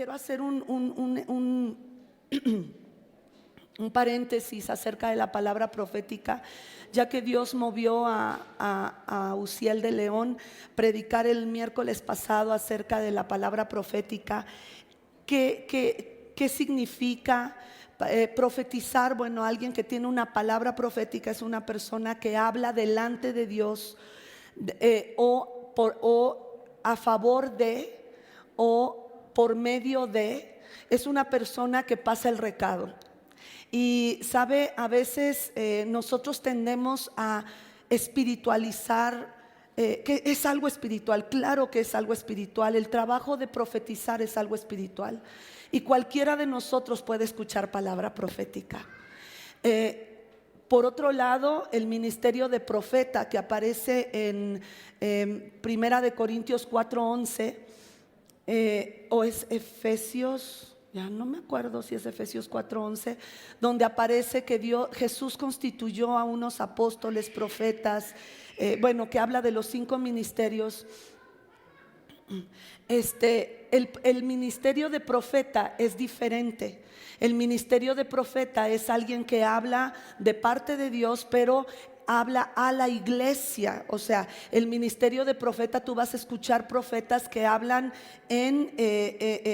quiero hacer un paréntesis acerca de la palabra profética, ya que Dios movió a Uziel de León predicar el miércoles pasado acerca de la palabra profética. ¿Qué significa profetizar? Bueno, alguien que tiene una palabra profética es una persona que habla delante de Dios o a favor de o por medio de. Es una persona que pasa el recado. Y sabe, a veces nosotros tendemos a espiritualizar, que es algo espiritual. Claro que es algo espiritual. El trabajo de profetizar es algo espiritual. Y cualquiera de nosotros puede escuchar palabra profética. Por otro lado, el ministerio de profeta que aparece en Primera de Corintios 4:11, o es Efesios, ya no me acuerdo si es Efesios 4:11, donde aparece que Jesús constituyó a unos apóstoles, profetas, que habla de los 5 ministerios. El ministerio de profeta es diferente. El ministerio de profeta es alguien que habla de parte de Dios, pero habla a la iglesia. O sea, el ministerio de profeta, tú vas a escuchar profetas que hablan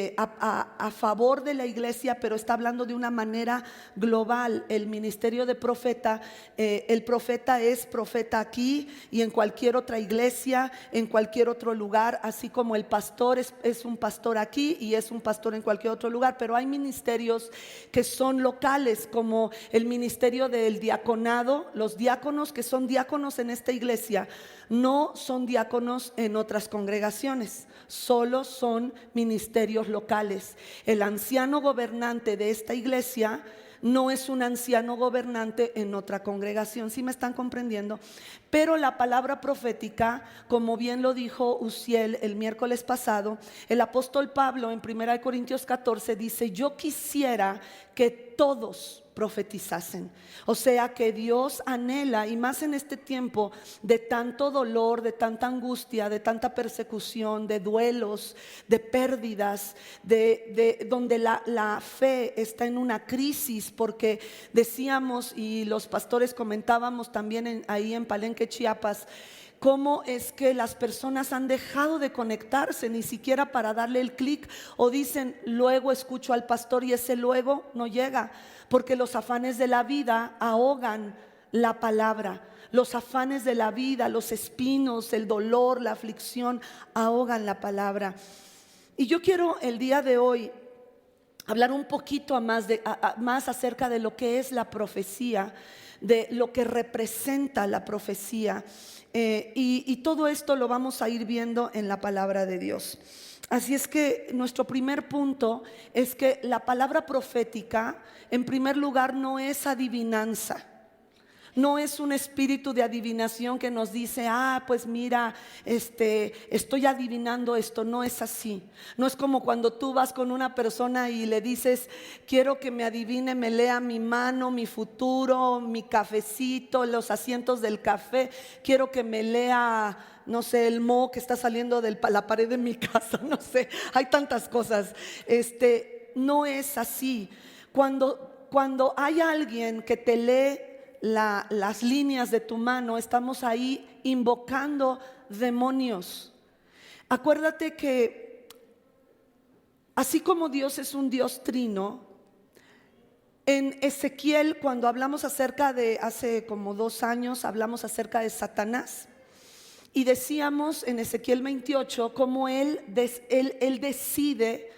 a favor de la iglesia, pero está hablando de una manera global. El ministerio de profeta, el profeta es profeta aquí y en cualquier otra iglesia, en cualquier otro lugar, así como el pastor es un pastor aquí y es un pastor en cualquier otro lugar. Pero hay ministerios que son locales, como el ministerio del diaconado. Los diáconos que son diáconos en esta iglesia no son diáconos en otras congregaciones, solo son ministerios locales. El anciano gobernante de esta iglesia no es un anciano gobernante en otra congregación. ¿Sí me están comprendiendo? Pero la palabra profética, como bien lo dijo Uziel el miércoles pasado, el apóstol Pablo en 1 Corintios 14 dice: yo quisiera que todos profetizasen. O sea que Dios anhela, y más en este tiempo de tanto dolor, de tanta angustia, de tanta persecución, de duelos, de pérdidas, de donde la fe está en una crisis, porque decíamos, y los pastores comentábamos también ahí en Palenque, Chiapas, cómo es que las personas han dejado de conectarse, ni siquiera para darle el clic, o dicen: luego escucho al pastor, y ese luego no llega, porque los afanes de la vida ahogan la palabra. Los afanes de la vida, los espinos, el dolor, la aflicción ahogan la palabra. Y yo quiero el día de hoy hablar un poquito más acerca de lo que es la profecía, de lo que representa la profecía, y todo esto lo vamos a ir viendo en la palabra de Dios. Así es que nuestro primer punto es que la palabra profética, en primer lugar, no es adivinanza. No es un espíritu de adivinación que nos dice: pues mira, estoy adivinando esto. No es así. No es como cuando tú vas con una persona y le dices: quiero que me adivine, me lea mi mano, mi futuro, mi cafecito, los asientos del café. Quiero que me lea, no sé, el moho que está saliendo de la pared de mi casa. No sé, hay tantas cosas. No es así. Cuando hay alguien que te lee las líneas de tu mano, estamos ahí invocando demonios. Acuérdate que así como Dios es un Dios trino, en Ezequiel, cuando hablamos acerca de, hace como 2 años, hablamos acerca de Satanás, y decíamos en Ezequiel 28 cómo él decide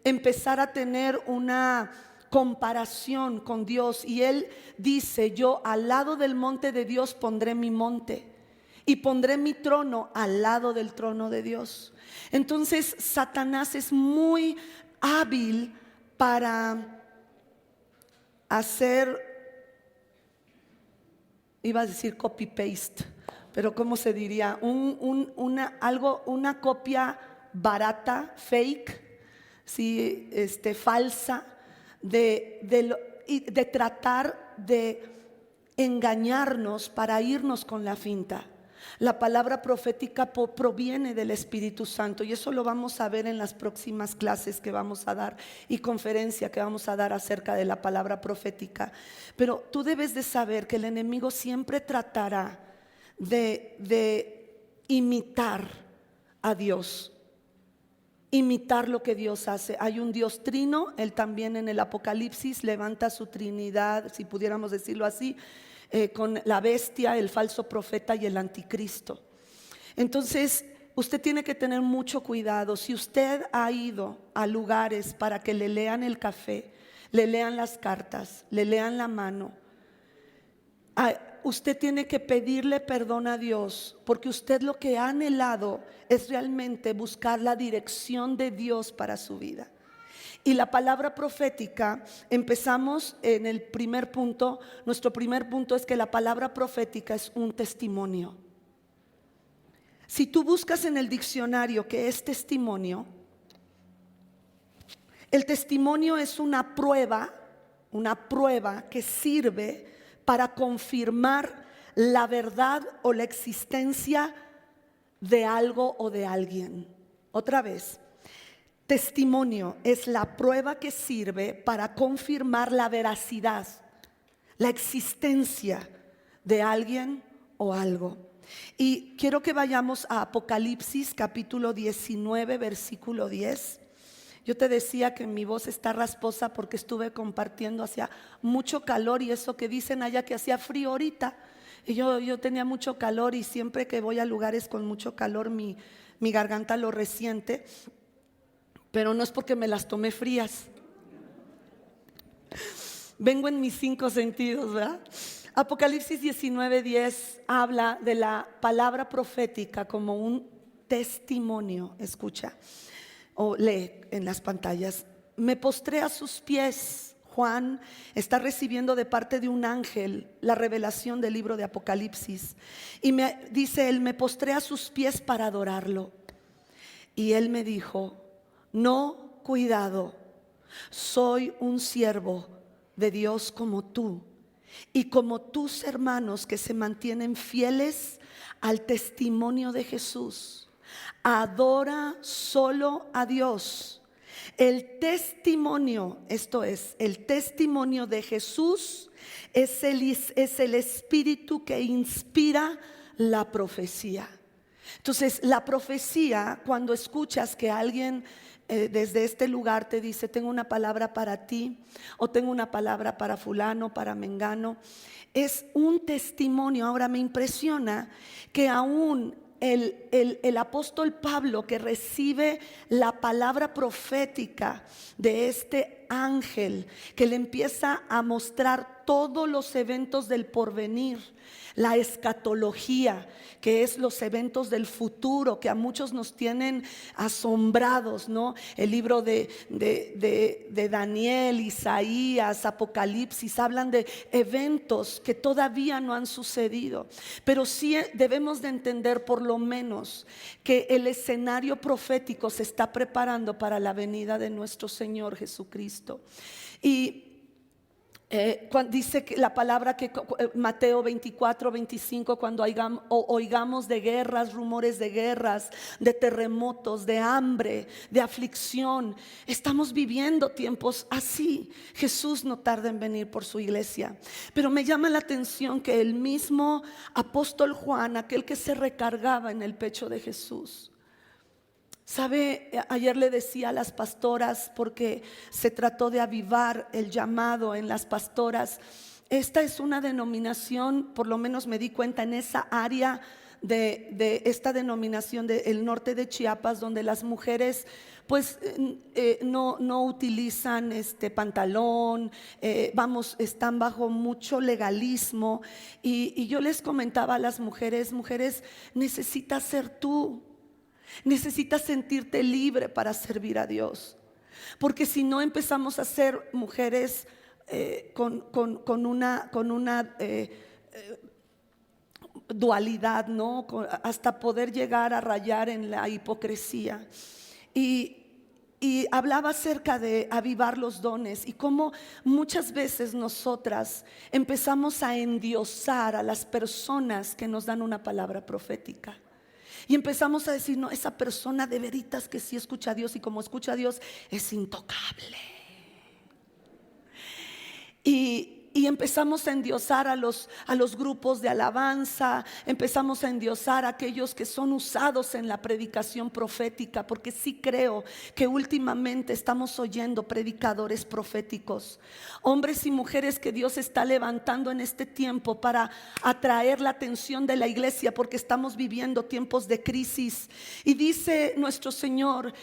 empezar a tener una comparación con Dios, y él dice: yo al lado del monte de Dios pondré mi monte, y pondré mi trono al lado del trono de Dios. Entonces Satanás es muy hábil para hacer, iba a decir copy paste, pero ¿cómo se diría? Una copia barata, fake, ¿sí? Falsa, de tratar de engañarnos para irnos con la finta. La palabra profética proviene del Espíritu Santo, y eso lo vamos a ver en las próximas clases que vamos a dar y conferencia que vamos a dar acerca de la palabra profética. Pero tú debes de saber que el enemigo siempre tratará de imitar a Dios, imitar lo que Dios hace. Hay un Dios trino, él también en el Apocalipsis levanta su trinidad, si pudiéramos decirlo así, con la bestia, el falso profeta y el anticristo. Entonces usted tiene que tener mucho cuidado. Si usted ha ido a lugares para que le lean el café, le lean las cartas, le lean la mano, usted tiene que pedirle perdón a Dios, porque usted lo que ha anhelado es realmente buscar la dirección de Dios para su vida. Y la palabra profética, empezamos en el primer punto. Nuestro primer punto es que la palabra profética es un testimonio. Si tú buscas en el diccionario qué es testimonio, el testimonio es una prueba que sirve para confirmar la verdad o la existencia de algo o de alguien. Otra vez, testimonio es la prueba que sirve para confirmar la veracidad, la existencia de alguien o algo. Y quiero que vayamos a Apocalipsis capítulo 19, versículo 10. Yo te decía que mi voz está rasposa porque estuve compartiendo, hacía mucho calor, y eso que dicen allá que hacía frío ahorita. Y yo tenía mucho calor, y siempre que voy a lugares con mucho calor mi garganta lo resiente. Pero no es porque me las tomé frías. Vengo en mis 5 sentidos, ¿verdad? Apocalipsis 19:10 habla de la palabra profética como un testimonio. Escucha o lee en las pantallas. Me postré a sus pies. Juan está recibiendo de parte de un ángel la revelación del libro de Apocalipsis. Y dice él, me postré a sus pies para adorarlo. Y él me dijo, no, cuidado, soy un siervo de Dios como tú y como tus hermanos que se mantienen fieles al testimonio de Jesús. Adora solo a Dios. El testimonio, esto es, el testimonio de Jesús es el espíritu que inspira la profecía. Entonces, la profecía, cuando escuchas que alguien desde este lugar te dice, tengo una palabra para ti, o tengo una palabra para fulano, para mengano, es un testimonio. Ahora me impresiona que aún el apóstol Pablo, que recibe la palabra profética de este ángel, que le empieza a mostrar todos los eventos del porvenir, la escatología, que es los eventos del futuro, que a muchos nos tienen asombrados, ¿no? El libro de Daniel, Isaías, Apocalipsis, hablan de eventos que todavía no han sucedido. Pero sí debemos de entender por lo menos que el escenario profético se está preparando para la venida de nuestro Señor Jesucristo. Y dice que la palabra que Mateo 24:25, cuando oigamos de guerras, rumores de guerras, de terremotos, de hambre, de aflicción. Estamos viviendo tiempos así. Jesús no tarda en venir por su iglesia. Pero me llama la atención que el mismo apóstol Juan, aquel que se recargaba en el pecho de Jesús, ¿sabe? Ayer le decía a las pastoras, porque se trató de avivar el llamado en las pastoras. Esta es una denominación, por lo menos me di cuenta en esa área de esta denominación del norte de Chiapas, donde las mujeres pues no utilizan pantalón, están bajo mucho legalismo. Y yo les comentaba a las mujeres, necesitas ser tú. Necesitas sentirte libre para servir a Dios, porque si no empezamos a ser mujeres con una dualidad, hasta poder llegar a rayar en la hipocresía. Y y hablaba acerca de avivar los dones y cómo muchas veces nosotras empezamos a endiosar a las personas que nos dan una palabra profética. Y empezamos a decir, no, esa persona de veritas que sí escucha a Dios, y como escucha a Dios es intocable. Y empezamos a endiosar a los grupos de alabanza, empezamos a endiosar a aquellos que son usados en la predicación profética, porque sí creo que últimamente estamos oyendo predicadores proféticos, hombres y mujeres que Dios está levantando en este tiempo para atraer la atención de la iglesia, porque estamos viviendo tiempos de crisis. Y dice nuestro Señor,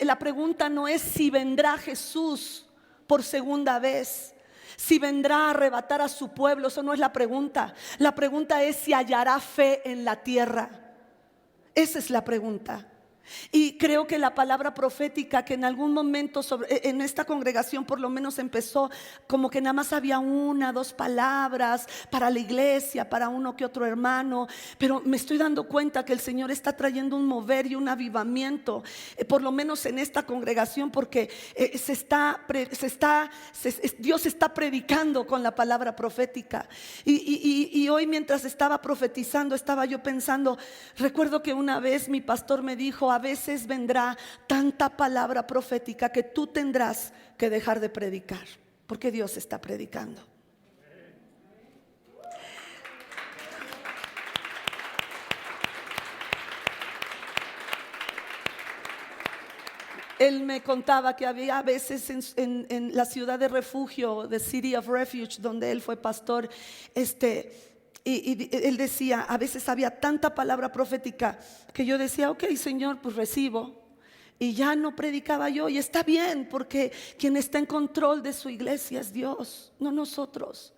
la pregunta no es si vendrá Jesús por segunda vez, si vendrá a arrebatar a su pueblo. Eso no es la pregunta. La pregunta es si hallará fe en la tierra. Esa es la pregunta. Y creo que la palabra profética que en algún momento en esta congregación por lo menos empezó como que nada más había una, dos palabras para la iglesia, para uno que otro hermano, pero me estoy dando cuenta que el Señor está trayendo un mover y un avivamiento, por lo menos en esta congregación, porque Dios está predicando con la palabra profética. Y hoy, mientras estaba profetizando, estaba yo pensando, recuerdo que una vez mi pastor me dijo: a veces vendrá tanta palabra profética que tú tendrás que dejar de predicar, porque Dios está predicando. Él me contaba que había veces en la ciudad de refugio, the City of Refuge, donde él fue pastor, y él decía, a veces había tanta palabra profética que yo decía, ok, Señor, pues recibo. Y ya no predicaba yo, y está bien, porque quien está en control de su iglesia es Dios, no nosotros.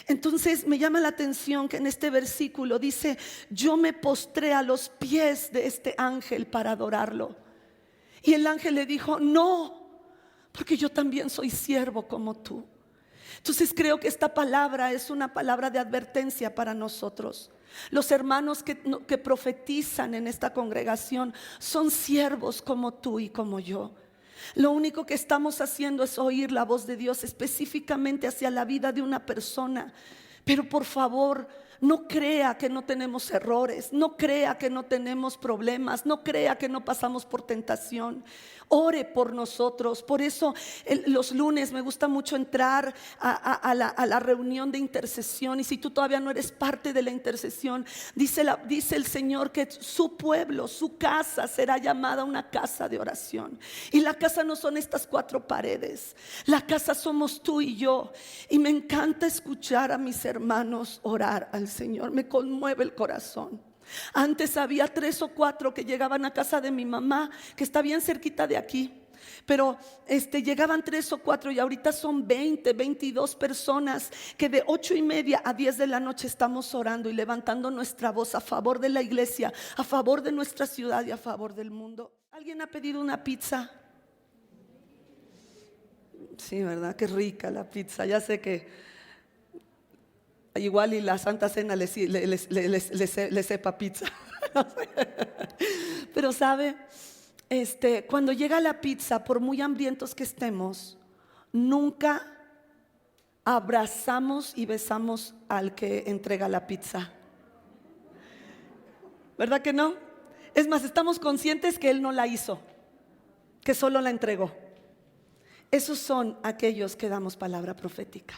Entonces me llama la atención que en este versículo dice: yo me postré a los pies de este ángel para adorarlo. Y el ángel le dijo: no, porque yo también soy siervo como tú. Entonces creo que esta palabra es una palabra de advertencia para nosotros. Los hermanos que profetizan en esta congregación son siervos como tú y como yo. Lo único que estamos haciendo es oír la voz de Dios específicamente hacia la vida de una persona. Pero por favor, no crea que no tenemos errores, no crea que no tenemos problemas, no crea que no pasamos por tentación. Ore por nosotros. Por eso los lunes me gusta mucho entrar a la reunión de intercesión. Y si tú todavía no eres parte de la intercesión, dice el Señor que su pueblo, su casa será llamada una casa de oración. Y la casa no son estas cuatro paredes, la casa somos tú y yo. Y me encanta escuchar a mis hermanos orar al Señor, me conmueve el corazón. Antes había 3 o 4 que llegaban a casa de mi mamá, que está bien cerquita de aquí, pero llegaban 3 o 4, y ahorita son 20, 22 personas que de 8:30 a 10 de la noche estamos orando y levantando nuestra voz a favor de la iglesia, a favor de nuestra ciudad y a favor del mundo. ¿Alguien ha pedido una pizza? Sí, ¿verdad? Qué rica la pizza. Ya sé que igual y la Santa Cena le sepa pizza. Pero sabe, cuando llega la pizza, por muy hambrientos que estemos, nunca abrazamos y besamos al que entrega la pizza. ¿Verdad que no? Es más, estamos conscientes que él no la hizo, que solo la entregó. Esos son aquellos que damos palabra profética.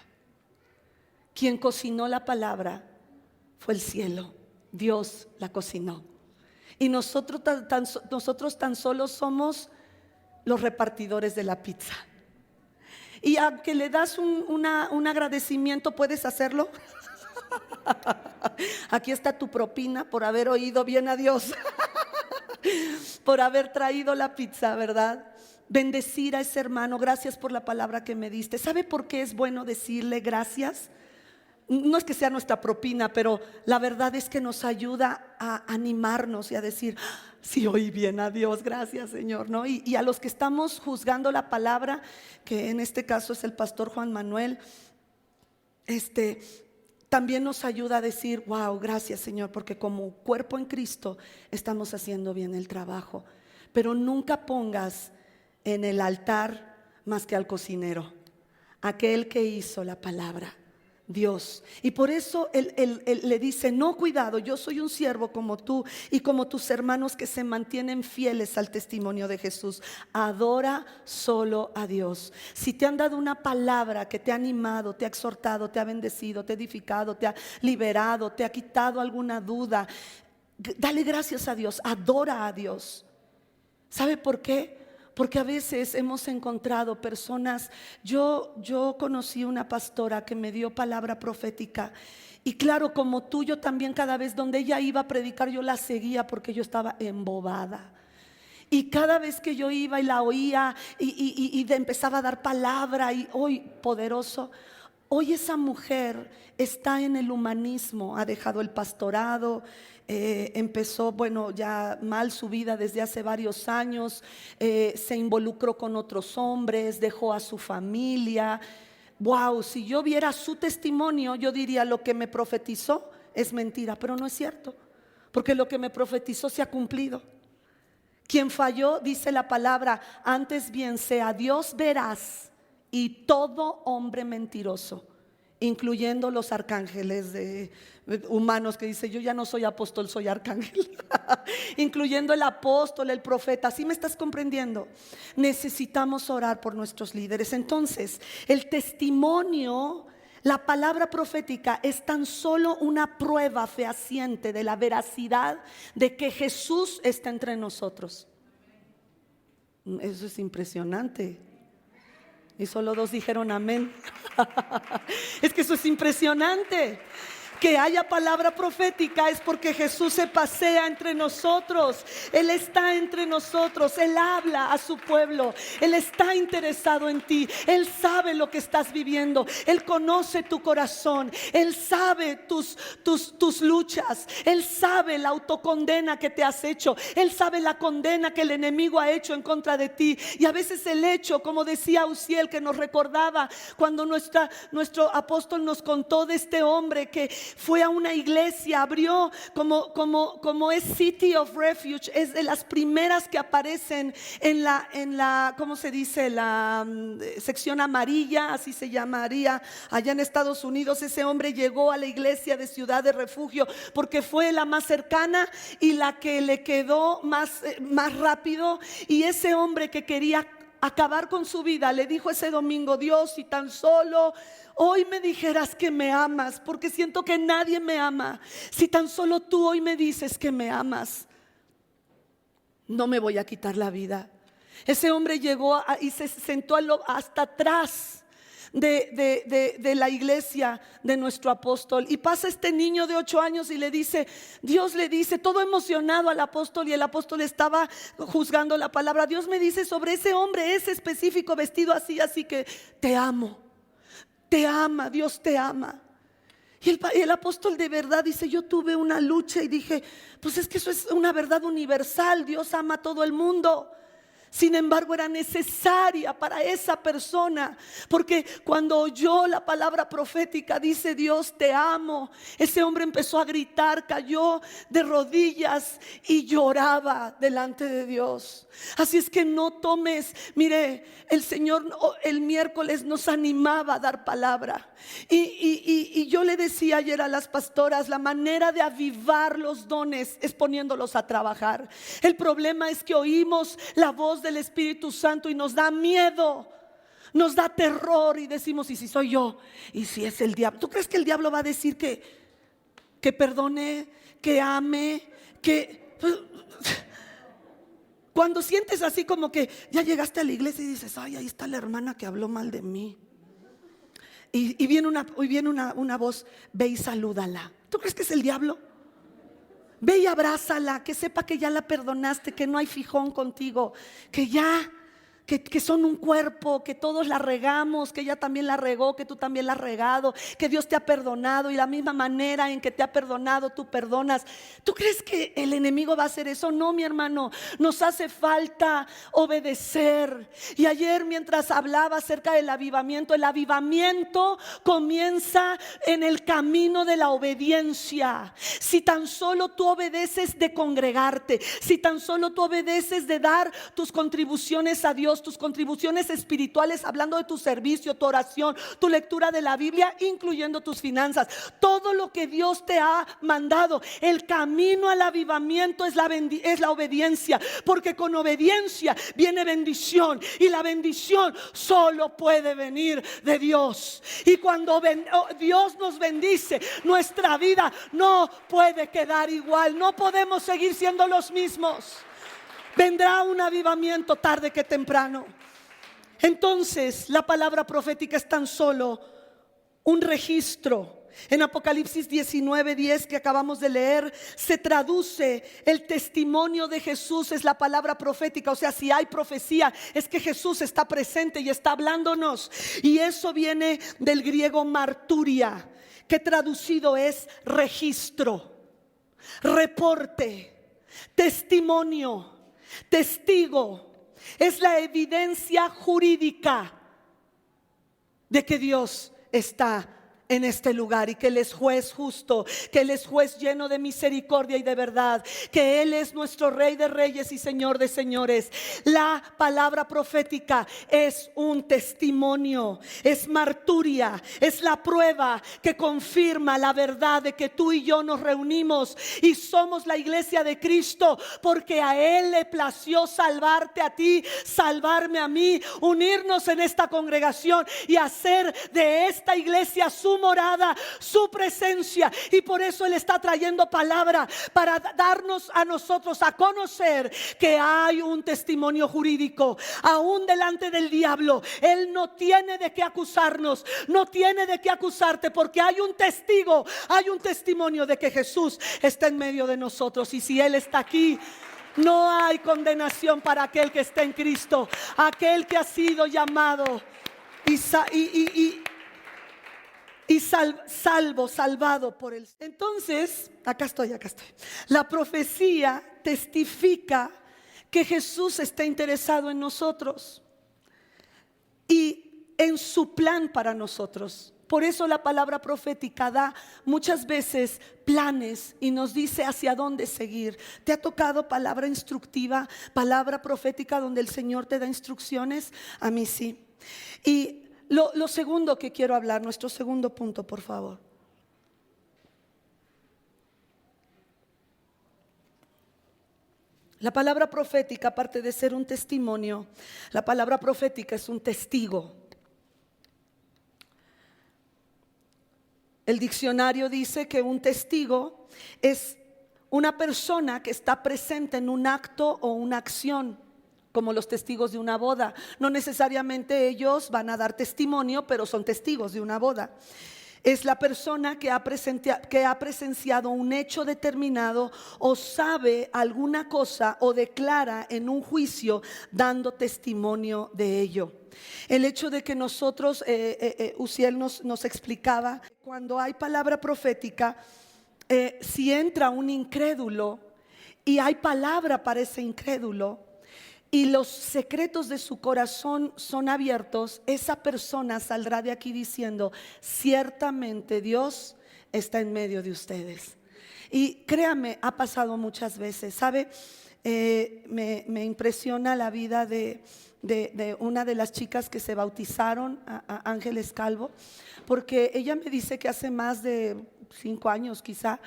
Quien cocinó la palabra fue el cielo. Dios la cocinó. Y nosotros tan solo somos los repartidores de la pizza. Y aunque le das un agradecimiento, ¿puedes hacerlo? Aquí está tu propina por haber oído bien a Dios, por haber traído la pizza, ¿verdad? Bendecir a ese hermano. Gracias por la palabra que me diste. ¿Sabe por qué es bueno decirle gracias? No es que sea nuestra propina, pero la verdad es que nos ayuda a animarnos y a decir: sí, oí bien a Dios, gracias Señor, ¿no? Y a los que estamos juzgando la palabra, que en este caso es el pastor Juan Manuel, también nos ayuda a decir: wow, gracias Señor, porque como cuerpo en Cristo estamos haciendo bien el trabajo. pero nunca pongas en el altar más que al cocinero, aquel que hizo la palabra, Dios. Y por eso él le dice: no, cuidado, yo soy un siervo como tú y como tus hermanos que se mantienen fieles al testimonio de Jesús. Adora solo a Dios. Si te han dado una palabra que te ha animado, te ha exhortado, te ha bendecido, te ha edificado, te ha liberado, te ha quitado alguna duda, dale gracias a Dios, adora a Dios. ¿Sabe por qué? Porque a veces hemos encontrado personas. Yo conocí una pastora que me dio palabra profética, y claro, como tú, yo también cada vez donde ella iba a predicar yo la seguía porque yo estaba embobada. Y cada vez que yo iba y la oía y empezaba a dar palabra, y hoy poderoso. Hoy esa mujer está en el humanismo, ha dejado el pastorado, empezó, bueno, ya mal su vida desde hace varios años, se involucró con otros hombres, dejó a su familia. Wow, si yo viera su testimonio, yo diría: lo que me profetizó es mentira, pero no es cierto, porque lo que me profetizó se ha cumplido. Quien falló, dice la palabra, antes bien sea Dios veraz y todo hombre mentiroso, incluyendo los arcángeles humanos que dice: yo ya no soy apóstol, soy arcángel. Incluyendo el apóstol, el profeta. ¿Sí me estás comprendiendo? Necesitamos orar por nuestros líderes. Entonces, el testimonio, la palabra profética, es tan solo una prueba fehaciente de la veracidad de que Jesús está entre nosotros. Eso es impresionante. Y solo 2 dijeron amén. Es que eso es impresionante. Que haya palabra profética es porque Jesús se pasea entre nosotros. Él está entre nosotros. Él habla a su pueblo. Él está interesado en ti. Él sabe lo que estás viviendo. Él conoce tu corazón. Él sabe tus luchas. Él sabe la autocondena que te has hecho. Él sabe la condena que el enemigo ha hecho en contra de ti. Y a veces el hecho, como decía Uziel, que nos recordaba cuando nuestro apóstol nos contó de este hombre que fue a una iglesia, abrió como es City of Refuge, es de las primeras que aparecen en la ¿cómo se dice? La sección amarilla, así se llamaría allá en Estados Unidos. Ese hombre llegó a la iglesia de Ciudad de Refugio porque fue la más cercana y la que le quedó más rápido. Y ese hombre que quería acabar con su vida le dijo ese domingo: Dios, si tan solo hoy me dijeras que me amas, porque siento que nadie me ama. Si tan solo tú hoy me dices que me amas, no me voy a quitar la vida. Ese hombre llegó y se sentó hasta atrás de la iglesia de nuestro apóstol, y pasa este niño de 8 años y le dice, Dios le dice, todo emocionado al apóstol, y el apóstol estaba juzgando la palabra. Dios me dice sobre ese hombre, ese específico, vestido así, así que te amo, te ama, Dios te ama. Y el apóstol de verdad dice, yo tuve una lucha y dije, pues es que eso es una verdad universal, Dios ama a todo el mundo. Sin embargo, era necesaria para esa persona, porque cuando oyó la palabra profética, dice Dios te amo, ese hombre empezó a gritar, cayó de rodillas y lloraba delante de Dios. Así es que no tomes, mire, el Señor el miércoles nos animaba a dar palabra, y yo le decía ayer a las pastoras, la manera de avivar los dones es poniéndolos a trabajar. El problema es que oímos la voz del Espíritu Santo y nos da miedo, nos da terror, y decimos, ¿y si soy yo? ¿Y si es el diablo? ¿Tú crees que el diablo va a decir que perdone, que ame, que... Cuando sientes así como que ya llegaste a la iglesia y dices, ay, ahí está la hermana que habló mal de mí, y viene una voz, ve y salúdala. ¿Tú crees que es el diablo? Ve y abrázala, que sepa que ya la perdonaste, que no hay fijón contigo, que ya que son un cuerpo, que todos la regamos, que ella también la regó, que tú también la has regado, que Dios te ha perdonado y la misma manera en que te ha perdonado, tú perdonas. ¿Tú crees que el enemigo va a hacer eso? No, mi hermano, nos hace falta obedecer. Y ayer mientras hablaba acerca del avivamiento, el avivamiento comienza en el camino de la obediencia. Si tan solo tú obedeces de congregarte, si tan solo tú obedeces de dar tus contribuciones a Dios, tus contribuciones espirituales, hablando de tu servicio, tu oración, tu lectura de la Biblia, incluyendo tus finanzas, todo lo que Dios te ha mandado, el camino al avivamiento es la obediencia, porque con obediencia viene bendición, y la bendición solo puede venir de Dios. Y cuando Dios nos bendice, nuestra vida no puede quedar igual, no podemos seguir siendo los mismos. Vendrá un avivamiento tarde que temprano. Entonces, la palabra profética es tan solo un registro. En Apocalipsis 19:10 que acabamos de leer, se traduce el testimonio de Jesús, es la palabra profética. O sea, si hay profecía, es que Jesús está presente y está hablándonos. Y eso viene del griego marturia, que traducido es registro, reporte, testimonio. Testigo es la evidencia jurídica de que Dios está en este lugar y que Él es juez justo, que Él es juez lleno de misericordia y de verdad, que Él es nuestro Rey de reyes y Señor de señores. La palabra profética es un testimonio, es marturia, es la prueba que confirma la verdad de que tú y yo nos reunimos y somos la iglesia de Cristo, porque a Él le plació salvarte a ti, salvarme a mí, unirnos en esta congregación y hacer de esta iglesia su morada, su presencia. Y por eso Él está trayendo palabra para darnos a nosotros a conocer que hay un testimonio jurídico. Aún delante del diablo, Él no tiene de qué acusarnos, no tiene de qué acusarte, porque hay un testigo, hay un testimonio de que Jesús está en medio de nosotros. Y si Él está aquí, no hay condenación para aquel que está en Cristo, aquel que ha sido llamado salvado por Él. Entonces, acá estoy. La profecía testifica que Jesús está interesado en nosotros y en su plan para nosotros. Por eso la palabra profética da muchas veces planes y nos dice hacia dónde seguir. ¿Te ha tocado palabra instructiva, palabra profética donde el Señor te da instrucciones? A mí sí. Y lo segundo que quiero hablar, nuestro segundo punto, por favor. La palabra profética, aparte de ser un testimonio, la palabra profética es un testigo. El diccionario dice que un testigo es una persona que está presente en un acto o una acción, como los testigos de una boda. No necesariamente ellos van a dar testimonio, pero son testigos de una boda. Es la persona que ha presenciado un hecho determinado o sabe alguna cosa o declara en un juicio dando testimonio de ello. El hecho de que nosotros, Uziel nos explicaba, cuando hay palabra profética, si entra un incrédulo y hay palabra para ese incrédulo, y los secretos de su corazón son abiertos, esa persona saldrá de aquí diciendo: ciertamente Dios está en medio de ustedes. Y créame, ha pasado muchas veces, ¿sabe? Me impresiona la vida de una de las chicas que se bautizaron, a Ángeles Calvo, porque ella me dice que hace más de 5 años quizá,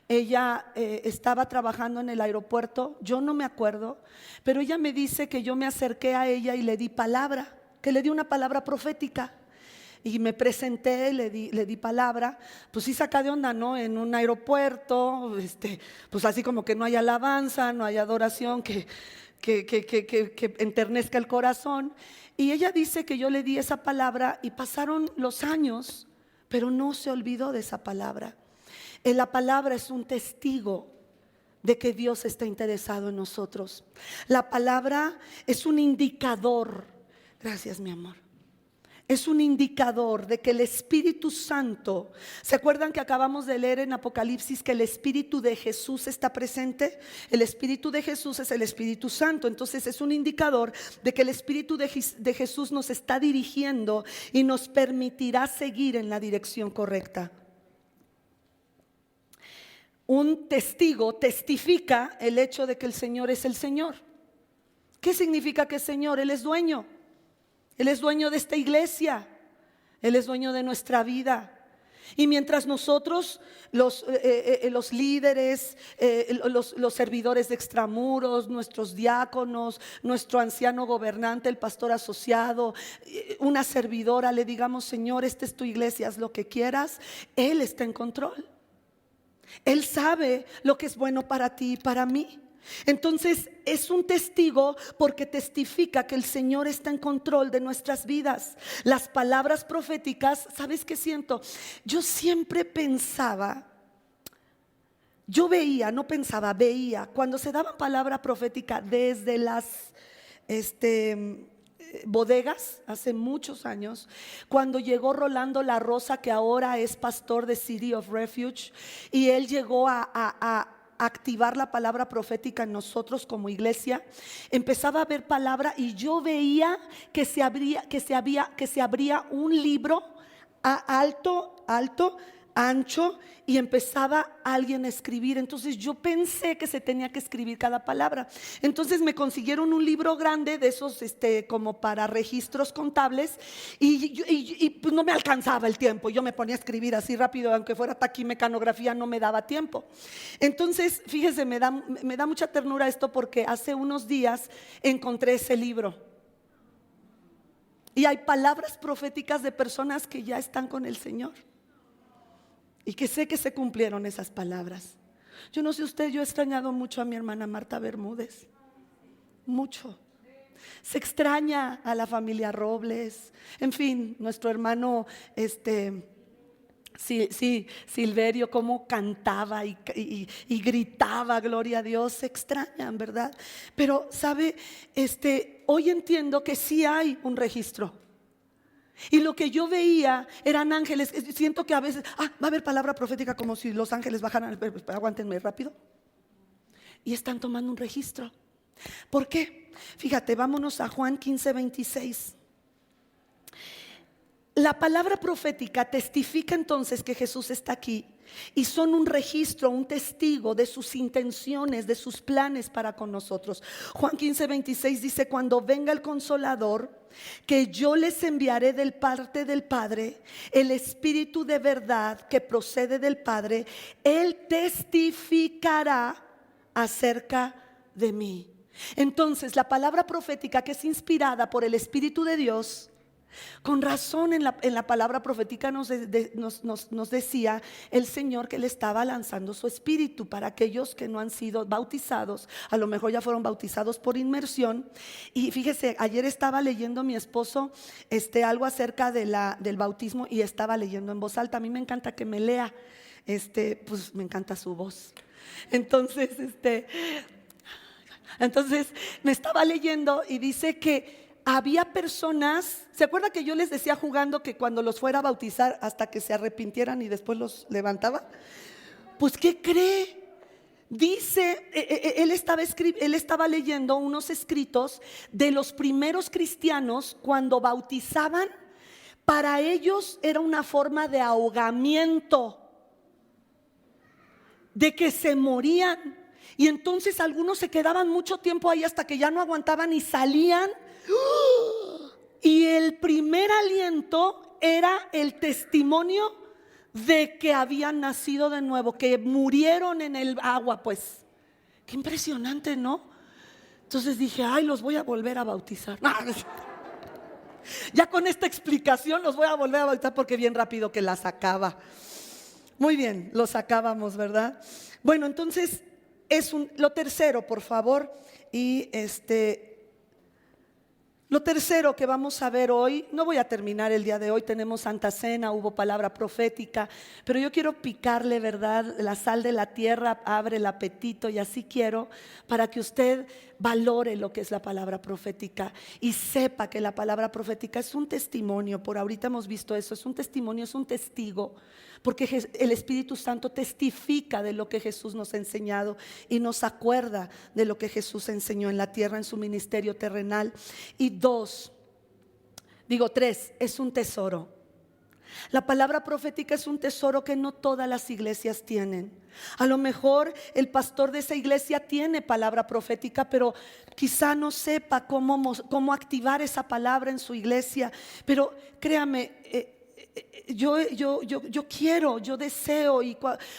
ella estaba trabajando en el aeropuerto, yo no me acuerdo, pero ella me dice que yo me acerqué a ella y le di palabra, que le di una palabra profética. Y me presenté, le di palabra. Pues sí, saca de onda, ¿no? En un aeropuerto, pues así como que no hay alabanza, no hay adoración que enternezca el corazón. Y ella dice que yo le di esa palabra y pasaron los años, pero no se olvidó de esa palabra. La palabra es un testigo de que Dios está interesado en nosotros. La palabra es un indicador Gracias, mi amor. Es un indicador de que el Espíritu Santo, ¿se acuerdan que acabamos de leer en Apocalipsis que el Espíritu de Jesús está presente? El Espíritu de Jesús es el Espíritu Santo. Entonces es un indicador de que el Espíritu de Jesús nos está dirigiendo y nos permitirá seguir en la dirección correcta. Un testigo testifica el hecho de que el Señor es el Señor. ¿Qué significa que es Señor? Él es dueño. Él es dueño de esta iglesia. Él es dueño de nuestra vida. Y mientras nosotros, los líderes, los servidores de extramuros, nuestros diáconos, nuestro anciano gobernante, el pastor asociado, una servidora, le digamos: Señor, esta es tu iglesia, haz lo que quieras, Él está en control. Él sabe lo que es bueno para ti y para mí. Entonces es un testigo porque testifica que el Señor está en control de nuestras vidas. Las palabras proféticas, ¿sabes qué siento? Yo siempre pensaba, veía cuando se daba palabra profética desde las bodegas hace muchos años, cuando llegó Rolando La Rosa, que ahora es pastor de City of Refuge, y él llegó a activar la palabra profética en nosotros como iglesia. Empezaba a haber palabra y yo veía que se abría un libro alto, ancho, y empezaba alguien a escribir. Entonces yo pensé que se tenía que escribir cada palabra. Entonces me consiguieron un libro grande de esos como para registros contables, y pues no me alcanzaba el tiempo. Yo me ponía a escribir así rápido, aunque fuera taquimecanografía, no me daba tiempo. Entonces fíjese, me da mucha ternura esto, porque hace unos días encontré ese libro. Y hay palabras proféticas de personas que ya están con el Señor y que sé que se cumplieron esas palabras. Yo no sé usted, yo he extrañado mucho a mi hermana Marta Bermúdez. Mucho. Se extraña a la familia Robles. En fin, nuestro hermano Silverio, cómo cantaba y gritaba gloria a Dios. Se extrañan, ¿verdad? Pero sabe, hoy entiendo que sí hay un registro. Y lo que yo veía eran ángeles. Siento que a veces va a haber palabra profética, como si los ángeles bajaran. Aguántenme rápido. Y están tomando un registro. ¿Por qué? Fíjate, vámonos a Juan 15:26. La palabra profética testifica entonces que Jesús está aquí, y son un registro, un testigo de sus intenciones, de sus planes para con nosotros. Juan 15:26 dice: cuando venga el Consolador, que yo les enviaré del parte del Padre, el Espíritu de verdad que procede del Padre, Él testificará acerca de mí. Entonces la palabra profética, que es inspirada por el Espíritu de Dios, con razón en la palabra profética nos decía el Señor que Él estaba lanzando su espíritu para aquellos que no han sido bautizados. A lo mejor ya fueron bautizados por inmersión. Y fíjese, ayer estaba leyendo mi esposo algo acerca del bautismo, y estaba leyendo en voz alta. A mí me encanta que me lea, pues me encanta su voz. Entonces me estaba leyendo y dice que había personas. ¿Se acuerda que yo les decía jugando que cuando los fuera a bautizar hasta que se arrepintieran y después los levantaba? Pues ¿qué cree? Dice, él estaba leyendo unos escritos de los primeros cristianos cuando bautizaban. Para ellos era una forma de ahogamiento, de que se morían. Y entonces algunos se quedaban mucho tiempo ahí hasta que ya no aguantaban y salían. Y el primer aliento era el testimonio de que habían nacido de nuevo, que murieron en el agua. Pues qué impresionante, ¿no? Entonces dije: ay, los voy a volver a bautizar. Ya con esta explicación los voy a volver a bautizar, porque bien rápido que la sacaba. Muy bien, lo sacábamos, ¿verdad? Bueno, entonces lo tercero, por favor. Y Lo tercero que vamos a ver hoy, no voy a terminar el día de hoy, tenemos Santa Cena, hubo palabra profética, pero yo quiero picarle, ¿verdad? La sal de la tierra abre el apetito y así quiero para que usted valore lo que es la palabra profética y sepa que la palabra profética es un testimonio. Por ahorita hemos visto eso, es un testimonio, es un testigo, porque el Espíritu Santo testifica de lo que Jesús nos ha enseñado y nos acuerda de lo que Jesús enseñó en la tierra, en su ministerio terrenal. Y tres, es un tesoro. La palabra profética es un tesoro que no todas las iglesias tienen. A lo mejor el pastor de esa iglesia tiene palabra profética, pero quizá no sepa cómo activar esa palabra en su iglesia. Pero créame, yo quiero, yo deseo, y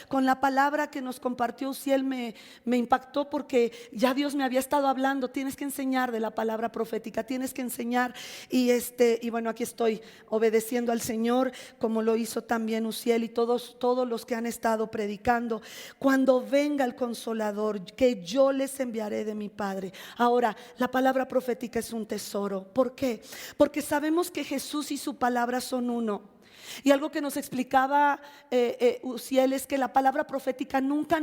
con la palabra que nos compartió Uziel me impactó, porque ya Dios me había estado hablando: tienes que enseñar de la palabra profética, tienes que enseñar. Y bueno, aquí estoy obedeciendo al Señor, como lo hizo también Uziel y todos los que han estado predicando. Cuando venga el Consolador, que yo les enviaré de mi Padre. Ahora, la palabra profética es un tesoro. ¿Por qué? Porque sabemos que Jesús y su palabra son uno. Y algo que nos explicaba Uziel es que la palabra profética nunca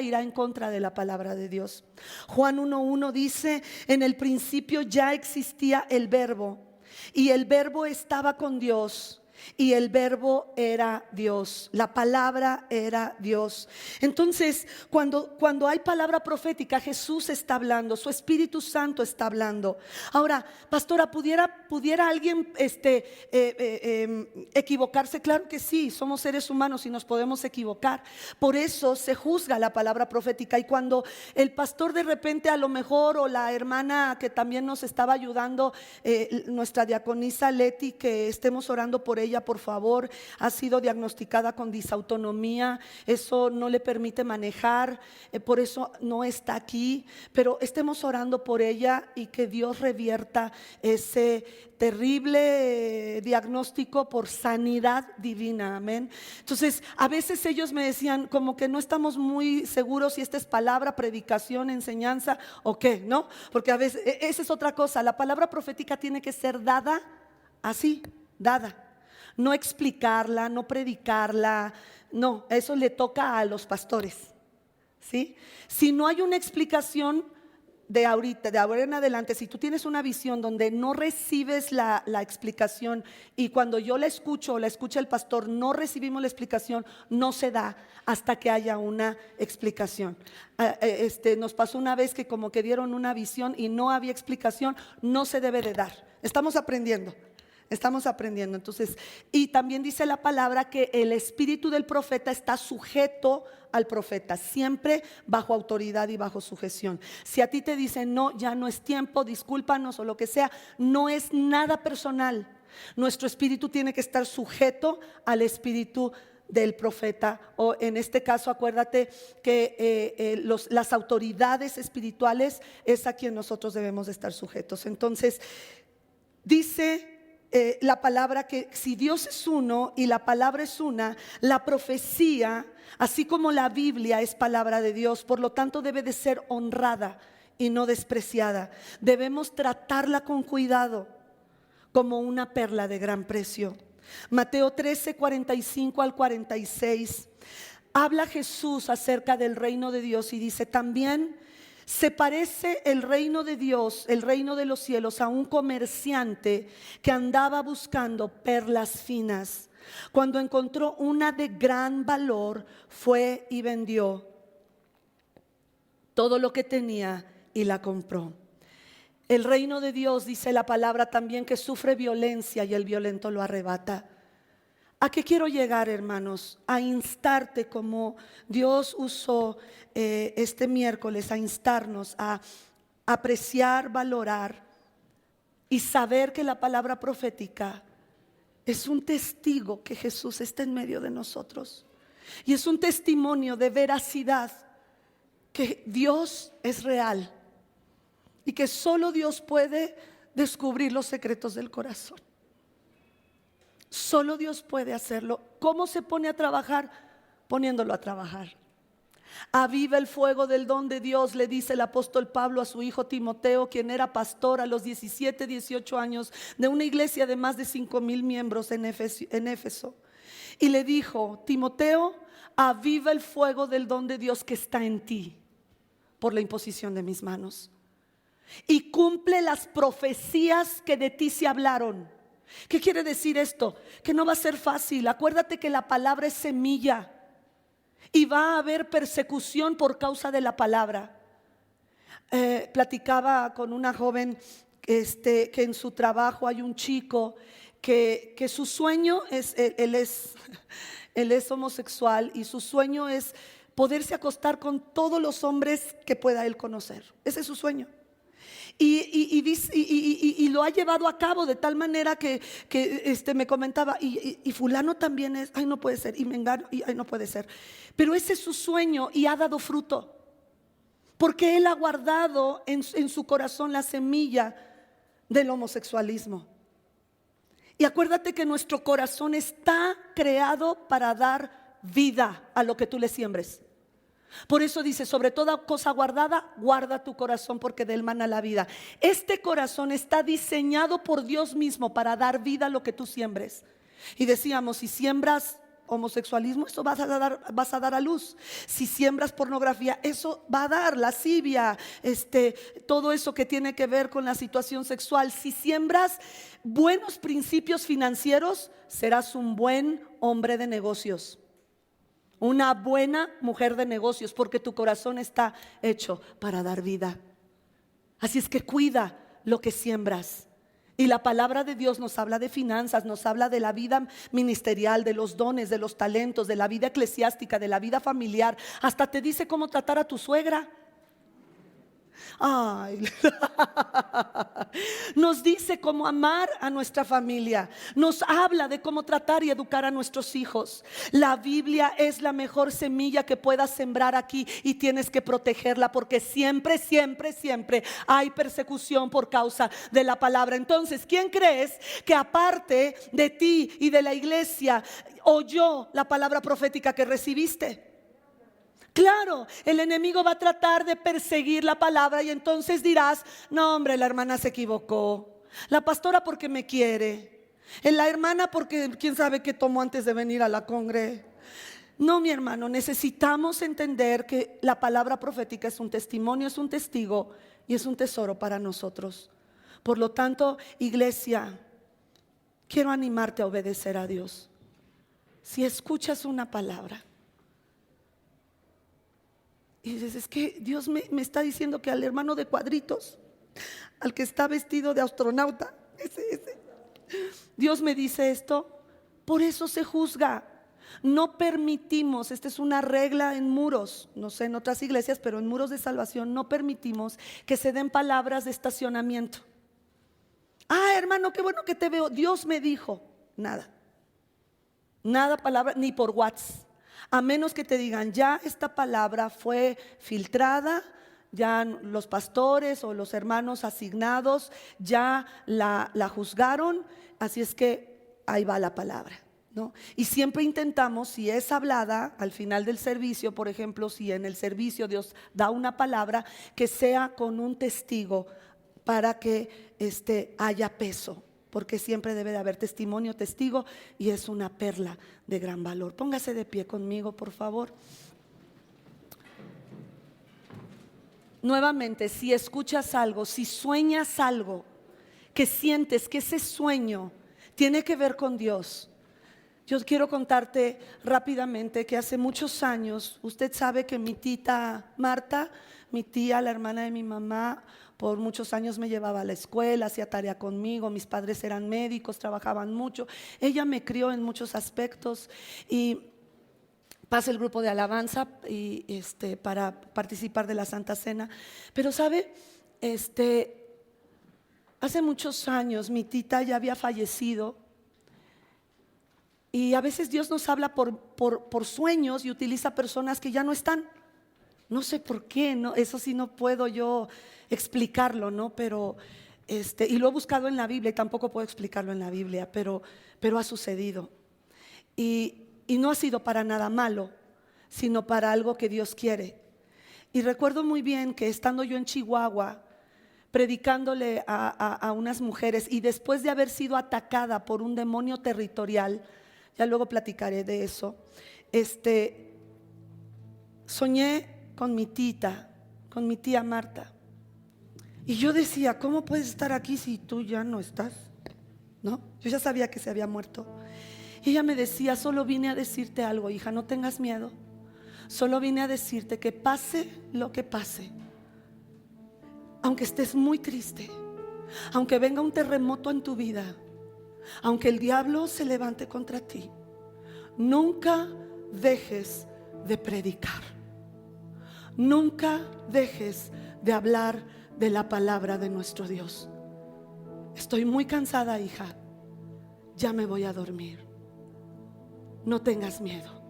irá en contra de la palabra de Dios. Juan 1:1 dice: en el principio ya existía el Verbo, y el Verbo estaba con Dios, y el Verbo era Dios. La palabra era Dios. Entonces, cuando hay palabra profética, Jesús está hablando, su Espíritu Santo está hablando. Ahora, pastora, ¿pudiera alguien equivocarse? Claro que sí, somos seres humanos y nos podemos equivocar. Por eso se juzga la palabra profética. Y cuando el pastor de repente, a lo mejor, o la hermana que también nos estaba ayudando, nuestra diaconisa Leti, que estemos orando por ella, por favor, ha sido diagnosticada con disautonomía. Eso no le permite manejar, por eso no está aquí, pero estemos orando por ella y que Dios revierta ese terrible diagnóstico por sanidad divina. Amén. Entonces, a veces ellos me decían como que no estamos muy seguros si esta es palabra, predicación, enseñanza o qué, ¿no? Porque a veces esa es otra cosa. La palabra profética tiene que ser dada así, dada. No explicarla, no predicarla, no, eso le toca a los pastores, ¿sí? Si no hay una explicación de ahorita, de ahora en adelante, si tú tienes una visión donde no recibes la explicación, y cuando yo la escucho o la escucha el pastor, no recibimos la explicación, no se da hasta que haya una explicación. Nos pasó una vez que como que dieron una visión y no había explicación. No se debe de dar. Estamos aprendiendo. Entonces, y también dice la palabra que el espíritu del profeta está sujeto al profeta, siempre bajo autoridad y bajo sujeción. Si a ti te dicen no, ya no es tiempo, discúlpanos o lo que sea, no es nada personal. Nuestro espíritu tiene que estar sujeto al espíritu del profeta, o en este caso acuérdate que las autoridades espirituales es a quien nosotros debemos de estar sujetos. Entonces dice la palabra que si Dios es uno y la palabra es una, la profecía, así como la Biblia, es palabra de Dios. Por lo tanto debe de ser honrada y no despreciada. Debemos tratarla con cuidado, como una perla de gran precio. Mateo 13, 45 al 46. Habla Jesús acerca del reino de Dios y dice: también se parece el reino de Dios, el reino de los cielos, a un comerciante que andaba buscando perlas finas. Cuando encontró una de gran valor, fue y vendió todo lo que tenía y la compró. El reino de Dios, dice la palabra también, que sufre violencia y el violento lo arrebata. ¿A qué quiero llegar, hermanos? A instarte, como Dios usó este miércoles, a instarnos a apreciar, valorar y saber que la palabra profética es un testigo que Jesús está en medio de nosotros, y es un testimonio de veracidad, que Dios es real y que solo Dios puede descubrir los secretos del corazón. Solo Dios puede hacerlo. ¿Cómo se pone a trabajar? Poniéndolo a trabajar. Aviva el fuego del don de Dios, le dice el apóstol Pablo a su hijo Timoteo, quien era pastor a los 17, 18 años de una iglesia de más de 5,000 miembros en Éfeso. Y le dijo: Timoteo, aviva el fuego del don de Dios que está en ti por la imposición de mis manos. Y cumple las profecías que de ti se hablaron. ¿Qué quiere decir esto? Que no va a ser fácil. Acuérdate que la palabra es semilla y va a haber persecución por causa de la palabra. Platicaba con una joven que en su trabajo hay un chico que su sueño es, él es homosexual, y su sueño es poderse acostar con todos los hombres que pueda él conocer. Ese es su sueño. Y lo ha llevado a cabo de tal manera que me comentaba, y fulano también es, ay, no puede ser, y mengano, y ay, no puede ser. Pero ese es su sueño y ha dado fruto, porque él ha guardado en su corazón la semilla del homosexualismo. Y acuérdate que nuestro corazón está creado para dar vida a lo que tú le siembres. Por eso dice: sobre toda cosa guardada, guarda tu corazón, porque de él mana la vida. Este corazón está diseñado por Dios mismo para dar vida a lo que tú siembres. Y decíamos, si siembras homosexualismo, eso vas a dar a luz. Si siembras pornografía, eso va a dar lascivia, todo eso que tiene que ver con la situación sexual. Si siembras buenos principios financieros, serás un buen hombre de negocios, una buena mujer de negocios, porque tu corazón está hecho para dar vida. Así es que cuida lo que siembras. Y la palabra de Dios nos habla de finanzas, nos habla de la vida ministerial, de los dones, de los talentos, de la vida eclesiástica, de la vida familiar. Hasta te dice cómo tratar a tu suegra. Ay. Nos dice cómo amar a nuestra familia. Nos habla de cómo tratar y educar a nuestros hijos. La Biblia es la mejor semilla que puedas sembrar aquí, y tienes que protegerla, porque siempre, siempre, siempre hay persecución por causa de la palabra. Entonces, ¿quién crees que aparte de ti y de la iglesia oyó la palabra profética que recibiste? Claro, el enemigo va a tratar de perseguir la palabra, y entonces dirás: no, hombre, la hermana se equivocó, la pastora porque me quiere, la hermana porque quién sabe qué tomó antes de venir a la congre. No, mi hermano, necesitamos entender que la palabra profética es un testimonio, es un testigo y es un tesoro para nosotros. Por lo tanto, iglesia, quiero animarte a obedecer a Dios. Si escuchas una palabra y dices: es que Dios me está diciendo que al hermano de cuadritos, al que está vestido de astronauta, ese, Dios me dice esto. Por eso se juzga. No permitimos, esta es una regla en muros, no sé en otras iglesias, pero en muros de salvación no permitimos que se den palabras de estacionamiento. Ah, hermano, qué bueno que te veo, Dios me dijo. Nada palabra, ni por WhatsApp. A menos que te digan: ya esta palabra fue filtrada, ya los pastores o los hermanos asignados ya la juzgaron, así es que ahí va la palabra, ¿no? Y siempre intentamos, si es hablada al final del servicio, por ejemplo, si en el servicio Dios da una palabra, que sea con un testigo, para que haya peso. Porque siempre debe de haber testimonio, testigo, y es una perla de gran valor. Póngase de pie conmigo, por favor. Nuevamente, si escuchas algo, si sueñas algo, que sientes que ese sueño tiene que ver con Dios. Yo quiero contarte rápidamente que hace muchos años, usted sabe que mi tita Marta, mi tía, la hermana de mi mamá, por muchos años me llevaba a la escuela, hacía tarea conmigo. Mis padres eran médicos, trabajaban mucho. Ella me crió en muchos aspectos, y pasa el grupo de alabanza y para participar de la Santa Cena. Pero sabe, hace muchos años mi tita ya había fallecido, y a veces Dios nos habla por sueños y utiliza personas que ya no están. No sé por qué, no, eso sí no puedo yo explicarlo, ¿no? Pero y lo he buscado en la Biblia y tampoco puedo explicarlo en la Biblia, pero ha sucedido. Y no ha sido para nada malo, sino para algo que Dios quiere. Y recuerdo muy bien que estando yo en Chihuahua, predicándole a unas mujeres, y después de haber sido atacada por un demonio territorial, ya luego platicaré de eso, soñé con mi tía Marta. Y yo decía, ¿cómo puedes estar aquí si tú ya no estás? ¿No? Yo ya sabía que se había muerto. Y ella me decía, solo vine a decirte algo, hija, no tengas miedo. Solo vine a decirte que pase lo que pase, aunque estés muy triste, aunque venga un terremoto en tu vida, aunque el diablo se levante contra ti, nunca dejes de predicar. Nunca dejes de hablar de la palabra de nuestro Dios. Estoy muy cansada, hija, ya me voy a dormir. No tengas miedo.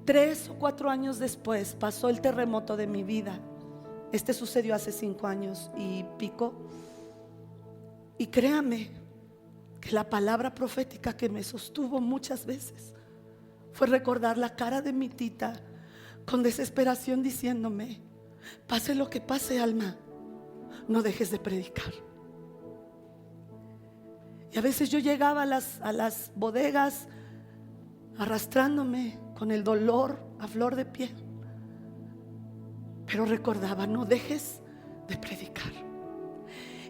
3 o 4 años después pasó el terremoto de mi vida. Sucedió hace 5 años y pico. Y créame que la palabra profética que me sostuvo muchas veces fue recordar la cara de mi tita con desesperación diciéndome, pase lo que pase, Alma, no dejes de predicar. Y a veces yo llegaba a las bodegas arrastrándome con el dolor a flor de piel, pero recordaba, no dejes de predicar.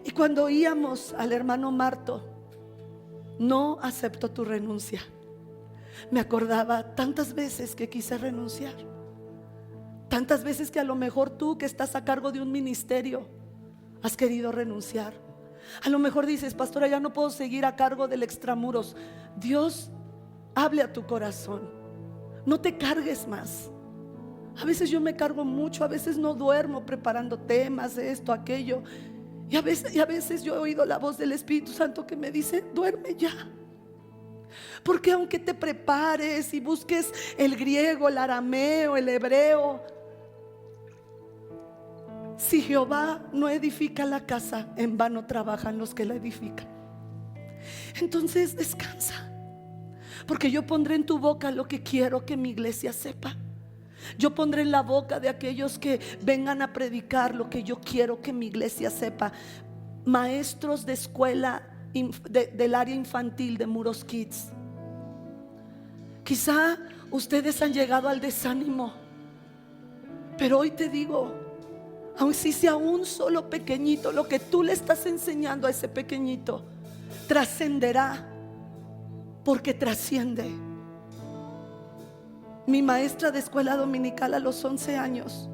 Y cuando oíamos al hermano Marto, no acepto tu renuncia, me acordaba tantas veces que quise renunciar, tantas veces que a lo mejor tú, que estás a cargo de un ministerio, has querido renunciar. A lo mejor dices, pastora, ya no puedo seguir a cargo del extramuros. Dios hable a tu corazón, no te cargues más. A veces yo me cargo mucho, a veces no duermo preparando temas, esto, aquello. Y a veces yo he oído la voz del Espíritu Santo que me dice, duerme ya. Porque aunque te prepares y busques el griego, el arameo, el hebreo, si Jehová no edifica la casa, en vano trabajan los que la edifican. Entonces descansa, porque yo pondré en tu boca lo que quiero que mi iglesia sepa. Yo pondré en la boca de aquellos que vengan a predicar lo que yo quiero que mi iglesia sepa. Maestros de escuela del área infantil de Muros Kids, quizá ustedes han llegado al desánimo, pero hoy te digo, aun si sea un solo pequeñito, lo que tú le estás enseñando a ese pequeñito trascenderá, porque trasciende. Mi maestra de escuela dominical a los 11 años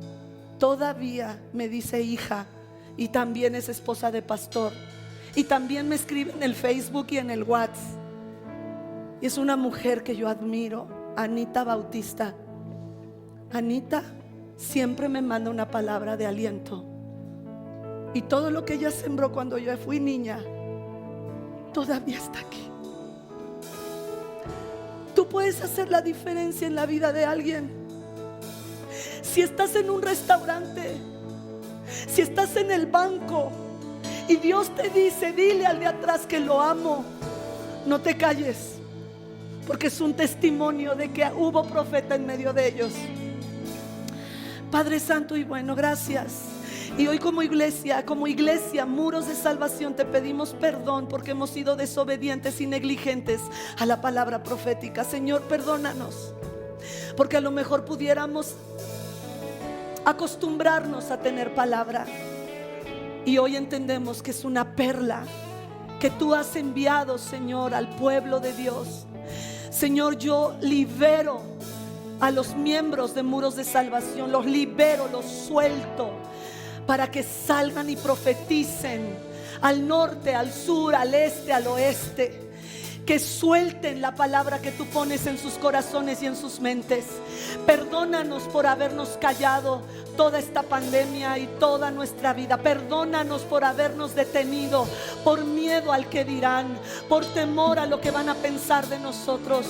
todavía me dice hija, y también es esposa de pastor, y también me escribe en el Facebook y en el WhatsApp. Y es una mujer que yo admiro, Anita Bautista. Anita siempre me manda una palabra de aliento, y todo lo que ella sembró cuando yo fui niña todavía está aquí. Tú puedes hacer la diferencia en la vida de alguien. Si estás en un restaurante, si estás en el banco y Dios te dice, dile al de atrás que lo amo, no te calles, porque es un testimonio de que hubo profeta en medio de ellos. Padre Santo y bueno, gracias. Y hoy como iglesia, Muros de Salvación, te pedimos perdón porque hemos sido desobedientes y negligentes a la palabra profética. Señor, perdónanos, porque a lo mejor pudiéramos acostumbrarnos a tener palabra, y hoy entendemos que es una perla que tú has enviado, Señor, al pueblo de Dios. Señor, yo libero a los miembros de Muros de Salvación, los libero, los suelto, para que salgan y profeticen al norte, al sur, al este, al oeste. Que suelten la palabra que tú pones en sus corazones y en sus mentes. Perdónanos por habernos callado toda esta pandemia y toda nuestra vida. Perdónanos por habernos detenido por miedo al que dirán, por temor a lo que van a pensar de nosotros.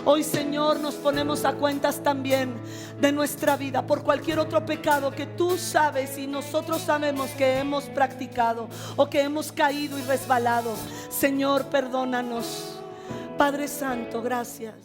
Hoy, Señor, nos ponemos a cuentas también de nuestra vida por cualquier otro pecado que tú sabes y nosotros sabemos que hemos practicado o que hemos caído y resbalado. Señor, perdónanos. Padre Santo, gracias.